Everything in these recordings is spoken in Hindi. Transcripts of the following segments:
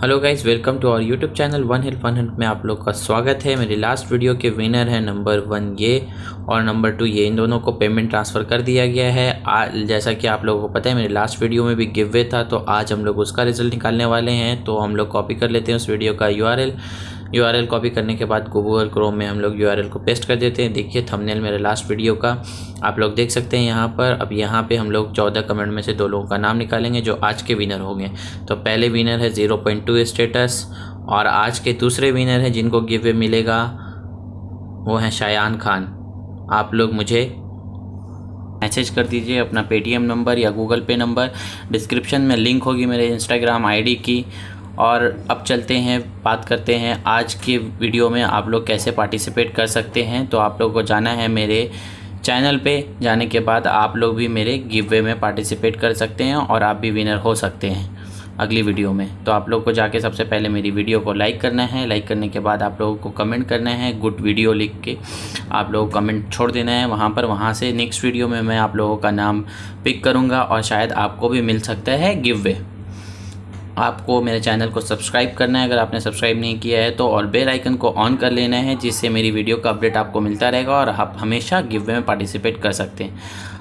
Hello guys, welcome to our YouTube channel one help में आप लोग का स्वागत है। मेरी लास्ट वीडियो के विनर है नंबर 1 ये और नंबर 2 ये, इन दोनों को पेमेंट ट्रांसफ़र कर दिया गया है। जैसा कि आप लोगों को पता है, मेरी लास्ट वीडियो में भी गिव अवे था, तो आज हम लोग उसका रिजल्ट निकालने वाले हैं। तो हम लोग कॉपी कर लेते हैं उस वीडियो का यूआरएल कॉपी करने के बाद गूगल क्रोम में हम लोग यूआरएल को पेस्ट कर देते हैं। देखिए थंबनेल मेरे लास्ट वीडियो का आप लोग देख सकते हैं यहाँ पर। अब यहाँ पे हम लोग 14 कमेंट में से 2 लोगों का नाम निकालेंगे जो आज के विनर होंगे। तो पहले विनर है 0.2 स्टेटस और आज के दूसरे विनर है जिनको गिव अवे मिलेगा वो है शायान खान। आप लोग मुझे मैसेज कर दीजिए अपना पेटीएम नंबर या गूगल पे नंबर, डिस्क्रिप्शन में लिंक होगी मेरे इंस्टाग्राम आईडी की। और अब चलते हैं, बात करते हैं आज के वीडियो में आप लोग कैसे पार्टिसिपेट कर सकते हैं। तो आप लोगों को जाना है मेरे चैनल पे, जाने के बाद आप लोग भी मेरे गिव अवे में पार्टिसिपेट कर सकते हैं और आप भी विनर हो सकते हैं अगली वीडियो में। तो आप लोग को जाके सबसे पहले मेरी वीडियो को लाइक करना है। लाइक करने के बाद आप लोगों को कमेंट करना है, गुड वीडियो लिख के आप लोगों को कमेंट छोड़ देना है वहाँ पर। वहाँ से नेक्स्ट वीडियो में मैं आप लोगों का नाम पिक करूँगा और शायद आपको भी मिल सकता है गिव अवे। आपको मेरे चैनल को सब्सक्राइब करना है अगर आपने सब्सक्राइब नहीं किया है तो, और बेल आइकन को ऑन कर लेना है जिससे मेरी वीडियो का अपडेट आपको मिलता रहेगा और आप हमेशा गिव अवे में पार्टिसिपेट कर सकते हैं।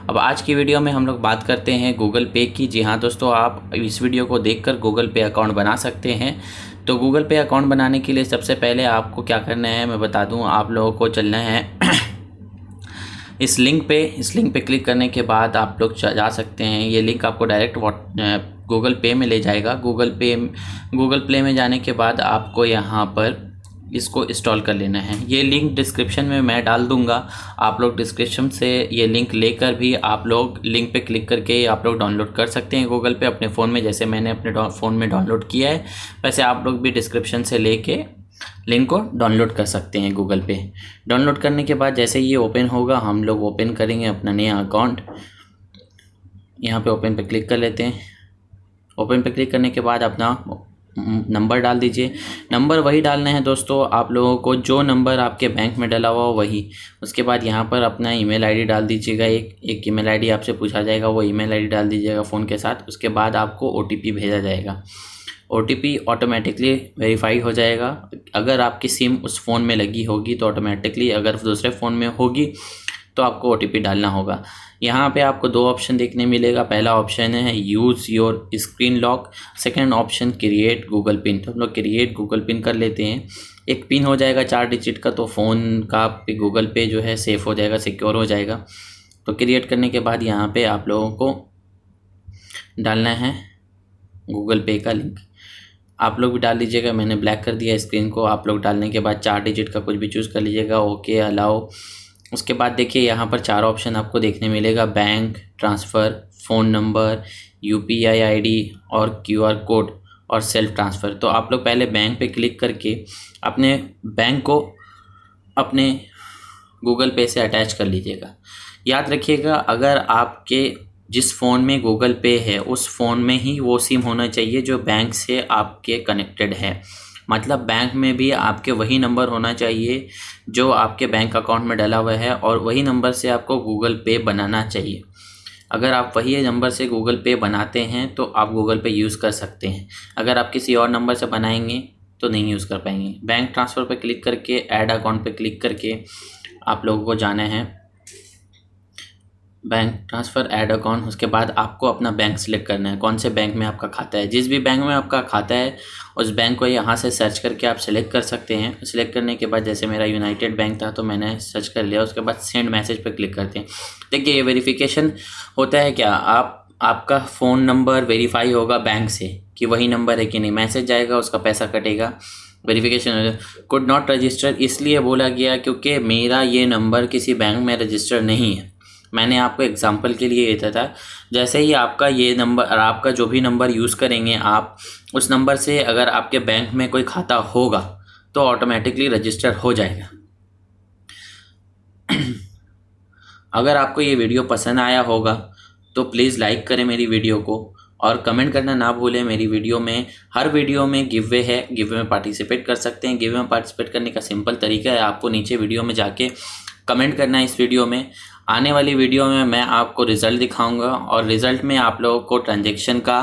अब आज की वीडियो में हम लोग बात करते हैं गूगल पे की। जी हाँ दोस्तों, आप इस वीडियो को देखकर गूगल पे अकाउंट बना सकते हैं। तो गूगल पे अकाउंट बनाने के लिए सबसे पहले आपको क्या करना है मैं बता दूँ। आप लोगों को चलना है इस लिंक पे क्लिक करने के बाद आप लोग जा सकते हैं। ये लिंक आपको डायरेक्ट गूगल पे में ले जाएगा। गूगल प्ले में जाने के बाद आपको यहाँ पर इसको इंस्टॉल कर लेना है। ये लिंक डिस्क्रिप्शन में मैं डाल दूँगा। आप लोग डिस्क्रिप्शन से ये लिंक लेकर भी आप लोग लिंक पे क्लिक करके आप लोग डाउनलोड कर सकते हैं गूगल पे अपने फ़ोन में, जैसे मैंने अपने फ़ोन में डाउनलोड किया है वैसे आप लोग भी डिस्क्रिप्शन से लेके लिंक को डाउनलोड कर सकते हैं गूगल पे। डाउनलोड करने के बाद जैसे ये ओपन होगा हम लोग ओपन करेंगे अपना नया अकाउंट। यहाँ पे ओपन पे क्लिक कर लेते हैं। ओपन पे क्लिक करने के बाद अपना नंबर डाल दीजिए। नंबर वही डालना है दोस्तों आप लोगों को जो नंबर आपके बैंक में डला हुआ हो वही। उसके बाद यहाँ पर अपना ईमेल आईडी डाल दीजिएगा। एक ईमेल आईडी आपसे पूछा जाएगा, वो ईमेल आईडी डाल दीजिएगा फ़ोन के साथ। उसके बाद आपको ओटीपी भेजा जाएगा। ओटीपी ऑटोमेटिकली वेरीफाई हो जाएगा। अगर आपकी सिम उस फ़ोन में लगी होगी तो ऑटोमेटिकली, अगर दूसरे फ़ोन में होगी तो आपको ओटीपी डालना होगा। यहाँ पे आपको 2 ऑप्शन देखने मिलेगा। पहला ऑप्शन है use your screen lock, second option create Google pin. तो हम लोग क्रिएट गूगल पिन कर लेते हैं। एक पिन हो जाएगा 4 डिजिट का, तो फ़ोन का गूगल पे जो है सेफ़ हो जाएगा, सिक्योर हो जाएगा। तो क्रिएट करने के बाद यहाँ पे आप लोगों को डालना है गूगल पे का लिंक। आप लोग भी डाल लीजिएगा, मैंने ब्लैक कर दिया स्क्रीन को। आप लोग डालने के बाद 4 डिजिट का कुछ भी चूज़ कर लीजिएगा, ओके अलाउ। उसके बाद देखिए यहाँ पर 4 ऑप्शन आपको देखने मिलेगा, bank transfer, phone number, UPI ID और क्यूआर कोड और सेल्फ ट्रांसफ़र। तो आप लोग पहले बैंक पे क्लिक करके अपने बैंक को अपने गूगल पे से अटैच कर लीजिएगा। याद रखिएगा, अगर आपके जिस फ़ोन में गूगल पे है उस फ़ोन में ही वो सिम होना चाहिए जो बैंक से आपके कनेक्टेड है। मतलब बैंक में भी आपके वही नंबर होना चाहिए जो आपके बैंक अकाउंट में डला हुआ है और वही नंबर से आपको गूगल पे बनाना चाहिए। अगर आप वही नंबर से गूगल पे बनाते हैं तो आप गूगल पे यूज़ कर सकते हैं। अगर आप किसी और नंबर से बनाएंगे तो नहीं यूज़ कर पाएंगे। बैंक ट्रांसफ़र पर क्लिक करके ऐड अकाउंट पर क्लिक करके आप लोगों को जाना है बैंक ट्रांसफ़र ऐड अकाउंट। उसके बाद आपको अपना बैंक सिलेक्ट करना है, कौन से बैंक में आपका खाता है। जिस भी बैंक में आपका खाता है उस बैंक को यहाँ से सर्च करके आप सिलेक्ट कर सकते हैं। सिलेक्ट करने के बाद जैसे मेरा यूनाइटेड बैंक था तो मैंने सर्च कर लिया। उसके बाद सेंड मैसेज पर क्लिक करते हैं। देखिए ये वेरिफिकेशन होता है क्या, आपका फ़ोन नंबर वेरीफाई होगा बैंक से कि वही नंबर है कि नहीं। मैसेज जाएगा, उसका पैसा कटेगा। वेरिफिकेशन कुड नॉट रजिस्टर इसलिए बोला गया क्योंकि मेरा ये नंबर किसी बैंक में रजिस्टर नहीं है। मैंने आपको एग्जांपल के लिए देता था। जैसे ही आपका ये नंबर और आपका जो भी नंबर यूज़ करेंगे आप उस नंबर से अगर आपके बैंक में कोई खाता होगा तो ऑटोमेटिकली रजिस्टर हो जाएगा। अगर आपको ये वीडियो पसंद आया होगा तो प्लीज़ लाइक करें मेरी वीडियो को और कमेंट करना ना भूलें। मेरी वीडियो में हर वीडियो में गिव अवे है, गिव अवे में पार्टिसिपेट कर सकते हैं। गिव अवे में पार्टिसिपेट करने का सिंपल तरीका है, आपको नीचे वीडियो में जाके कमेंट करना है इस वीडियो में आने वाली वीडियो में मैं आपको रिज़ल्ट दिखाऊंगा और रिज़ल्ट में आप लोगों को ट्रांजैक्शन का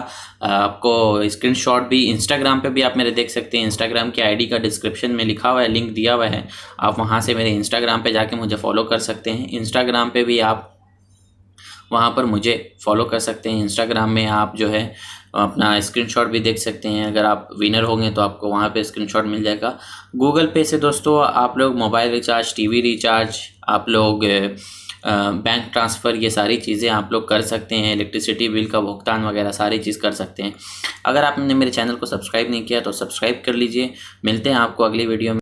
आपको स्क्रीनशॉट भी इंस्टाग्राम पे भी आप मेरे देख सकते हैं। इंस्टाग्राम की आईडी का डिस्क्रिप्शन में लिखा हुआ है, लिंक दिया हुआ है, आप वहाँ से मेरे इंस्टाग्राम पे जाके मुझे फॉलो कर सकते हैं। इंस्टाग्राम पे भी आप वहाँ पर मुझे फॉलो कर सकते हैं। इंस्टाग्राम में आप जो है अपना स्क्रीनशॉट भी देख सकते हैं। अगर आप विनर होंगे तो आपको वहाँ पे स्क्रीनशॉट मिल जाएगा। गूगल पे से दोस्तों आप लोग मोबाइल रिचार्ज, टीवी रिचार्ज, आप लोग बैंक ट्रांसफ़र, ये सारी चीज़ें आप लोग कर सकते हैं। इलेक्ट्रिसिटी बिल का भुगतान वगैरह सारी चीज़ कर सकते हैं। अगर आपने मेरे चैनल को सब्सक्राइब नहीं किया तो सब्सक्राइब कर लीजिए। मिलते हैं आपको अगली वीडियो में।